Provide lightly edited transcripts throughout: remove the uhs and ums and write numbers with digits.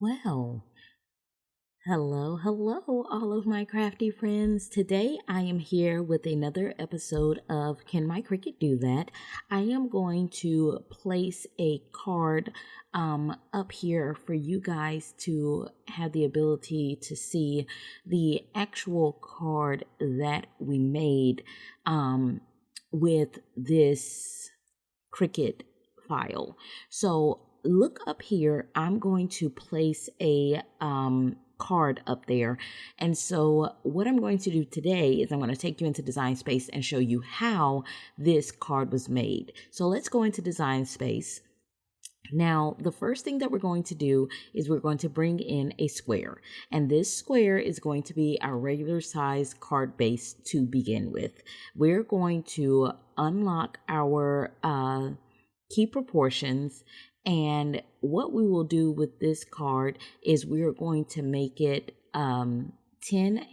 Well, hello, all of my crafty friends. Today I am here with another episode of Can My Cricut Do That? I am going to place a card up here for you guys to have the ability to see the actual card that we made with this Cricut file. So look up here. I'm going to place a card up there. And so what I'm going to do today is I'm going to take you into Design Space and show you how this card was made. So let's go into Design Space. Now, the first thing that we're going to do is we're going to bring in a square, and this square is going to be our regular size card base to begin with. We're going to unlock our key proportions, and what we will do with this card is we're going to make it 10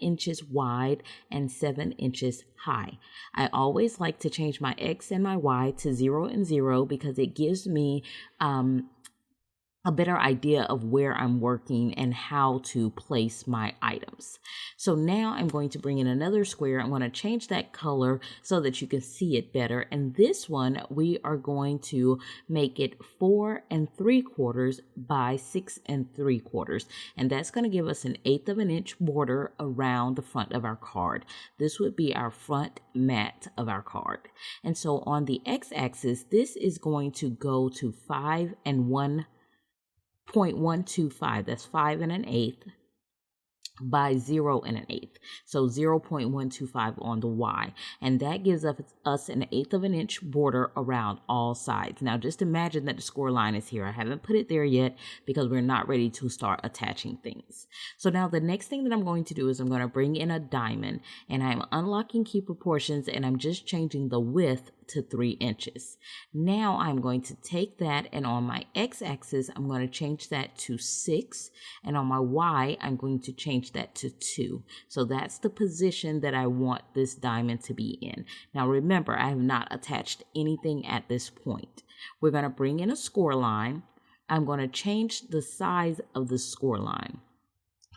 inches wide and 7 inches high. I always like to change my X and my Y to 0 and 0 because it gives me a better idea of where I'm working and how to place my items. So now I'm going to bring in another square. I'm going to change that color so that you can see it better. And this one, we are going to make it 4 3/4 by 6 3/4. And that's going to give us an 1/8 of an inch border around the front of our card. This would be our front mat of our card. And so on the x-axis, this is going to go to 5 1.125. That's 5 1/8 by 0 1/8. So 0.125 on the Y. And that gives us an 1/8 of an inch border around all sides. Now just imagine that the score line is here. I haven't put it there yet because we're not ready to start attaching things. So now the next thing that I'm going to do is I'm going to bring in a diamond, and I'm unlocking key proportions, and I'm just changing the width to 3 inches. Now I'm going to take that, and on my x-axis I'm going to change that to 6, and on my y I'm going to change that to 2. So that's the position that I want this diamond to be in. Now remember, I have not attached anything at this point. We're going to bring in a score line. I'm going to change the size of the score line.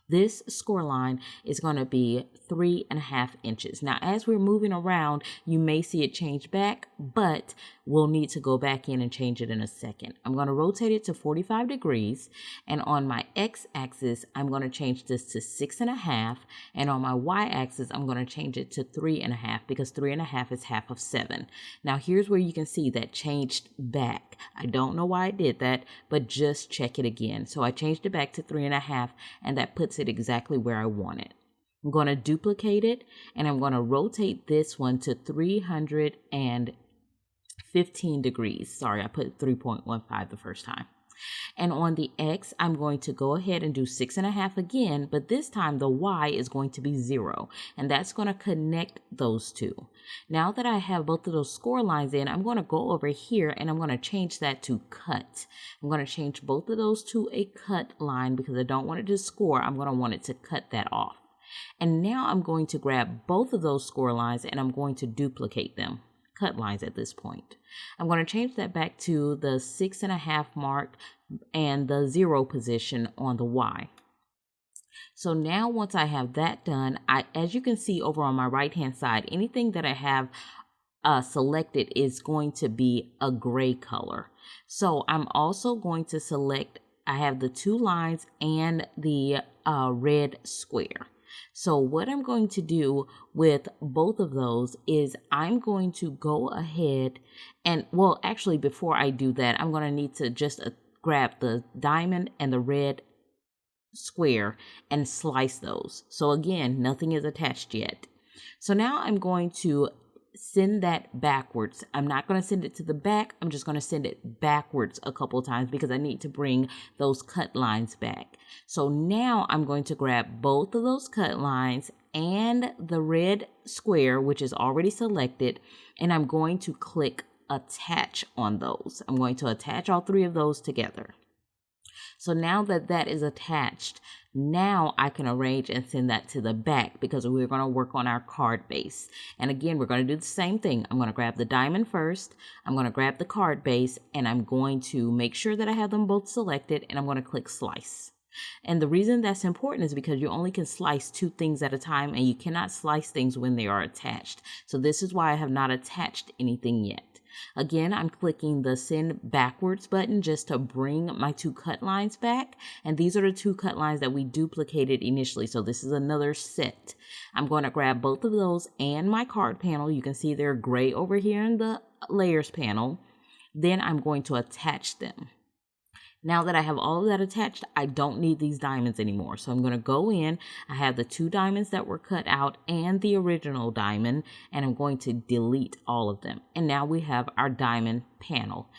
This score line is going to be 3.5 inches. Now, as we're moving around, you may see it change back, but we'll need to go back in and change it in a second. I'm going to rotate it to 45 degrees, and on my x-axis, I'm going to change this to 6.5, and on my y-axis, I'm going to change it to 3.5 because 3.5 is half of 7. Now, here's where you can see that changed back. I don't know why I did that, but just check it again. So I changed it back to 3.5, and that puts it exactly where I want it. I'm going to duplicate it, and I'm going to rotate this one to 315 degrees. Sorry, I put 3.15 the first time. And on the X, I'm going to go ahead and do 6.5 again, but this time the Y is going to be 0, and that's going to connect those two. Now that I have both of those score lines in, I'm going to go over here and I'm going to change that to cut. I'm going to change both of those to a cut line because I don't want it to score. I'm going to want it to cut that off. And now I'm going to grab both of those score lines and I'm going to duplicate them. Cut lines at this point. I'm going to change that back to the 6.5 mark and the 0 position on the Y. So now once I have that done, as you can see over on my right hand side, anything that I have selected is going to be a gray color. So I'm also going to select, I have the 2 lines and the red square. So what I'm going to do with both of those is I'm going to go ahead and, well, actually before I do that, I'm going to need to just grab the diamond and the red square and slice those. So again, nothing is attached yet. So now I'm going to send that backwards. I'm not going to send it to the back. I'm just going to send it backwards a couple of times because I need to bring those cut lines back. So now I'm going to grab both of those cut lines and the red square, which is already selected, and I'm going to click attach on those. I'm going to attach all 3 of those together. So now that that is attached, now I can arrange and send that to the back because we're going to work on our card base. And again, we're going to do the same thing. I'm going to grab the diamond first. I'm going to grab the card base, and I'm going to make sure that I have them both selected, and I'm going to click slice. And the reason that's important is because you only can slice 2 things at a time, and you cannot slice things when they are attached. So this is why I have not attached anything yet. Again, I'm clicking the send backwards button just to bring my 2 cut lines back. And these are the 2 cut lines that we duplicated initially. So this is another set. I'm going to grab both of those and my card panel. You can see they're gray over here in the layers panel. Then I'm going to attach them. Now that I have all of that attached, I don't need these diamonds anymore. So I'm going to go in. I have the 2 diamonds that were cut out and the original diamond, and I'm going to delete all of them. And now we have our diamond panel.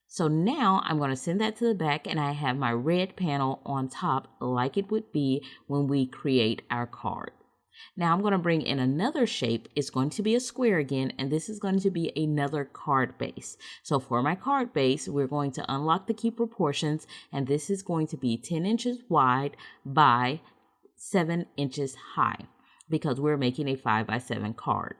So now I'm going to send that to the back, and I have my red panel on top like it would be when we create our card. Now I'm going to bring in another shape. It's going to be a square again, and this is going to be another card base. So for my card base, we're going to unlock the key proportions, and this is going to be 10 inches wide by 7 inches high because we're making a 5x7 card.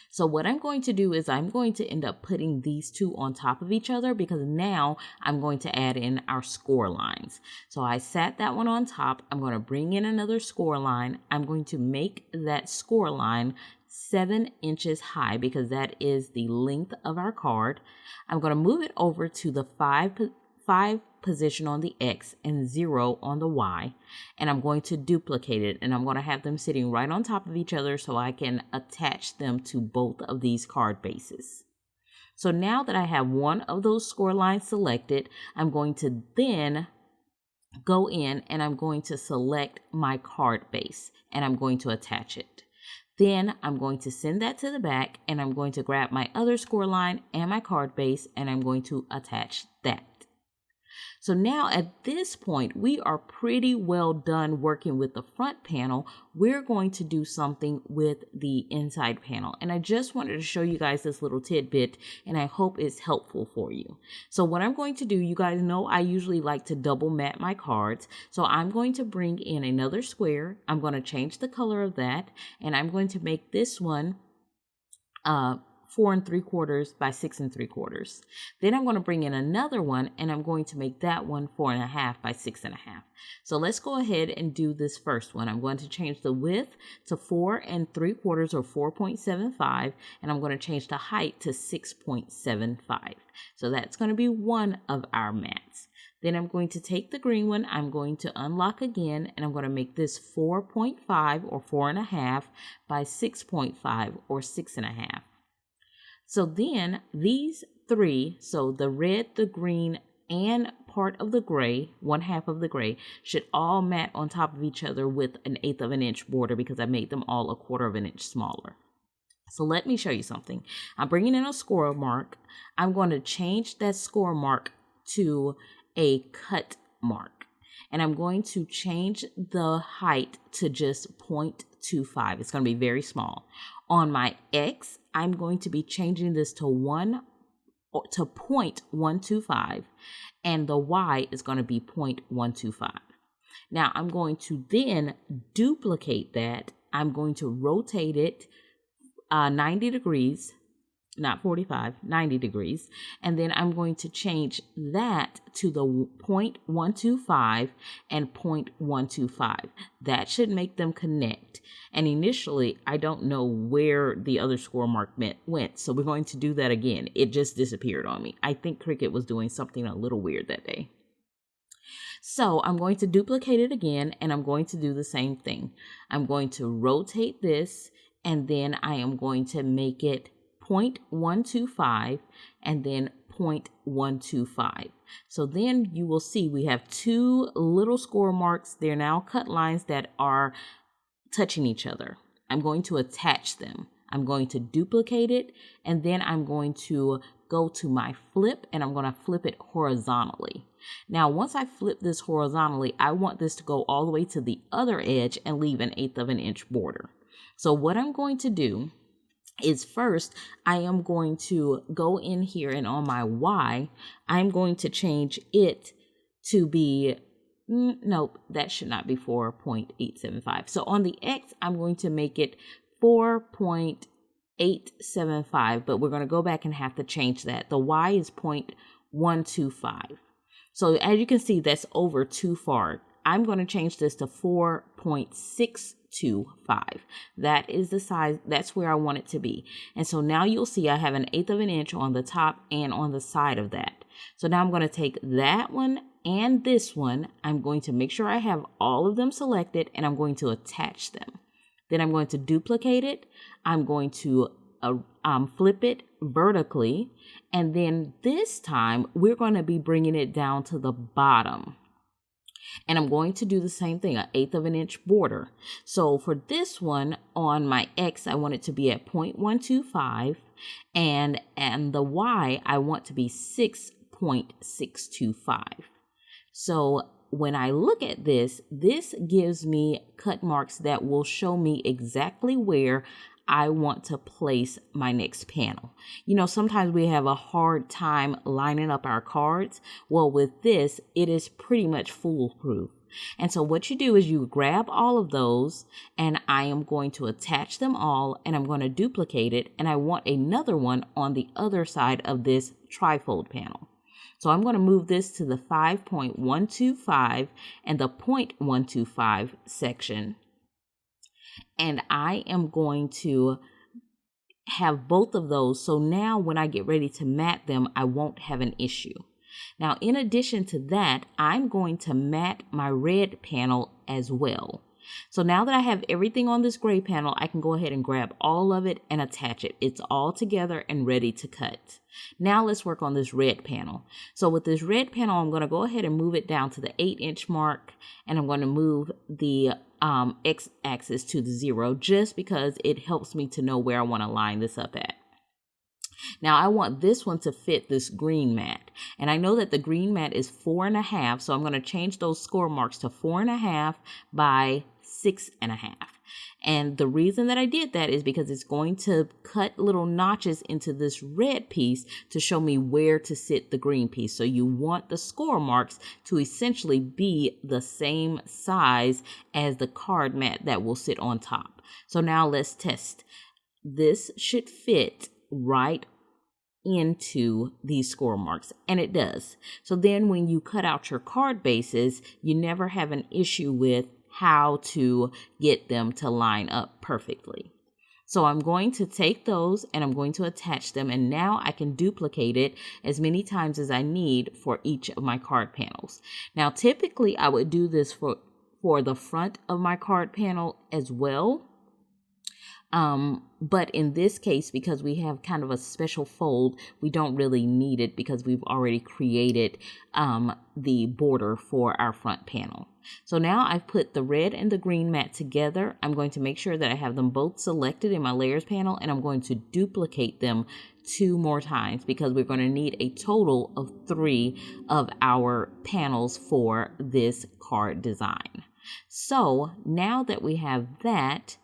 So what I'm going to do is I'm going to end up putting these 2 on top of each other because now I'm going to add in our score lines. So I sat that one on top. I'm going to bring in another score line. I'm going to make that score line 7 inches high because that is the length of our card. I'm going to move it over to the 5 position on the X and 0 on the Y, and I'm going to duplicate it, and I'm going to have them sitting right on top of each other so I can attach them to both of these card bases. So now that I have one of those score lines selected, I'm going to then go in and I'm going to select my card base and I'm going to attach it. Then I'm going to send that to the back, and I'm going to grab my other score line and my card base, and I'm going to attach that. So now at this point, we are pretty well done working with the front panel. We're going to do something with the inside panel. And I just wanted to show you guys this little tidbit, and I hope it's helpful for you. So what I'm going to do, you guys know I usually like to double mat my cards. So I'm going to bring in another square. I'm going to change the color of that, and I'm going to make this one 4 3/4 by 6 3/4. Then I'm going to bring in another one, and I'm going to make that one 4 1/2 by 6 1/2. So let's go ahead and do this first one. I'm going to change the width to 4 3/4 or 4.75, and I'm going to change the height to 6.75. So that's going to be one of our mats. Then I'm going to take the green one, I'm going to unlock again, and I'm going to make this 4.5 or 4 1/2 by 6.5 or 6 1/2. So then these 3, so the red, the green, and part of the gray, 1/2 of the gray, should all mat on top of each other with an 1/8 of an inch border because I made them all 1/4 of an inch smaller. So let me show you something. I'm bringing in a score mark. I'm going to change that score mark to a cut mark. And I'm going to change the height to just 0.25. It's going to be very small. On my X, I'm going to be changing this to 0.125, and the Y is going to be 0.125. Now I'm going to then duplicate that. I'm going to rotate it 90 degrees, not 45, 90 degrees. And then I'm going to change that to the 0.125 and 0.125. That should make them connect. And initially, I don't know where the other score mark went. So we're going to do that again. It just disappeared on me. I think Cricut was doing something a little weird that day. So I'm going to duplicate it again, and I'm going to do the same thing. I'm going to rotate this, and then I am going to make it 0.125 and then 0.125. So then you will see we have 2 little score marks. They're now cut lines that are touching each other. I'm going to attach them. I'm going to duplicate it, and then I'm going to go to my flip, and I'm going to flip it horizontally. Now, once I flip this horizontally, I want this to go all the way to the other edge and leave an 1/8 of an inch border. So what I'm going to do is first, I am going to go in here, and on my Y, I'm going to change it to be, nope, that should not be 4.875. So on the X, I'm going to make it 4.875, but we're going to go back and have to change that. The Y is 0.125. So as you can see, that's over too far. I'm going to change this to 4.625. That is the size, that's where I want it to be. And so now you'll see I have 1/8 of an inch on the top and on the side of that. So now I'm going to take that one and this one. I'm going to make sure I have all of them selected, and I'm going to attach them. Then I'm going to duplicate it. I'm going to flip it vertically. And then this time we're going to be bringing it down to the bottom. And I'm going to do the same thing, 1/8 of an inch border. So for this one on my X, I want it to be at 0.125, and the Y, I want to be 6.625. So when I look at this, this gives me cut marks that will show me exactly where I want to place my next panel. You know, sometimes we have a hard time lining up our cards. Well, with this, it is pretty much foolproof. And so what you do is you grab all of those, and I am going to attach them all, and I'm going to duplicate it, and I want another one on the other side of this trifold panel. So I'm going to move this to the 5.125 and the 0.125 section. And I am going to have both of those. So now when I get ready to mat them, I won't have an issue. Now, in addition to that, I'm going to mat my red panel as well. So now that I have everything on this gray panel, I can go ahead and grab all of it and attach it. It's all together and ready to cut. Now let's work on this red panel. So with this red panel, I'm going to go ahead and move it down to the 8-inch mark, and I'm going to move the X-axis to the 0 just because it helps me to know where I want to line this up at. Now I want this one to fit this green mat, and I know that the green mat is 4.5, so I'm going to change those score marks to 4.5 by 6.5. And the reason that I did that is because it's going to cut little notches into this red piece to show me where to sit the green piece. So you want the score marks to essentially be the same size as the card mat that will sit on top. So now let's test. This should fit right into these score marks, and it does. So then when you cut out your card bases, you never have an issue with how to get them to line up perfectly. So I'm going to take those and I'm going to attach them, and now I can duplicate it as many times as I need for each of my card panels. Now typically I would do this for the front of my card panel as well. But in this case, because we have kind of a special fold, we don't really need it because we've already created the border for our front panel. So now I've put the red and the green mat together. I'm going to make sure that I have them both selected in my layers panel, and I'm going to duplicate them 2 more times because we're going to need a total of 3 of our panels for this card design. So now that we have that,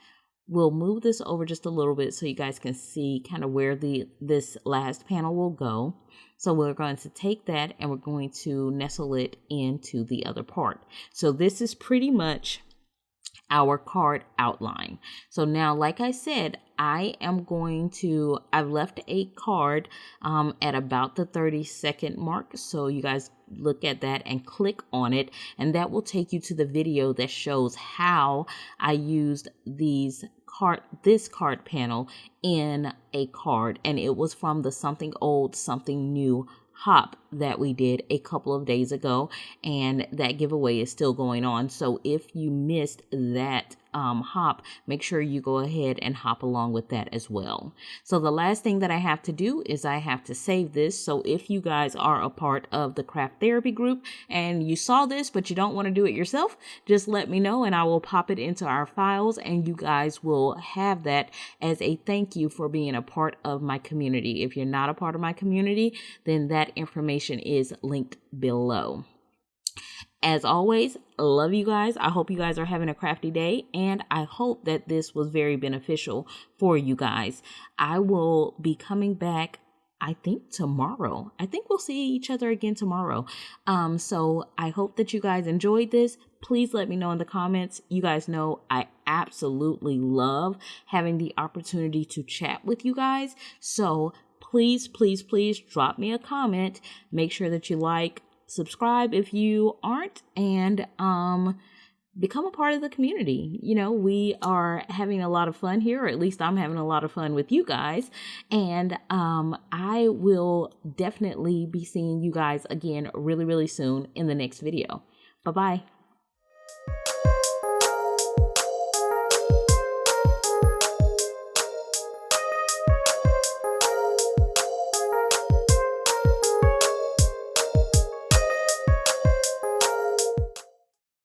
we'll move this over just a little bit so you guys can see kind of where this last panel will go. So we're going to take that and we're going to nestle it into the other part. So this is pretty much our card outline. So now, like I said, I've left a card at about the 30-second mark. So you guys look at that and click on it, and that will take you to the video that shows how I used this card panel in a card, and it was from the Something Old, Something New hop that we did a couple of days ago, and that giveaway is still going on. So if you missed that hop, make sure you go ahead and hop along with that as well. So the last thing that I have to do is I have to save this. So if you guys are a part of the craft therapy group and you saw this but you don't want to do it yourself, just let me know and I will pop it into our files, and you guys will have that as a thank you for being a part of my community. If you're not a part of my community, then that information is linked below. As always, love you guys. I hope you guys are having a crafty day, and I hope that this was very beneficial for you guys. I will be coming back, I think, tomorrow. I think we'll see each other again tomorrow. So I hope that you guys enjoyed this. Please let me know in the comments. You guys know I absolutely love having the opportunity to chat with you guys. So please, please, please drop me a comment. Make sure that you like, subscribe if you aren't, and become a part of the community. You know, we are having a lot of fun here, or at least I'm having a lot of fun with you guys. And I will definitely be seeing you guys again really, really soon in the next video. Bye-bye.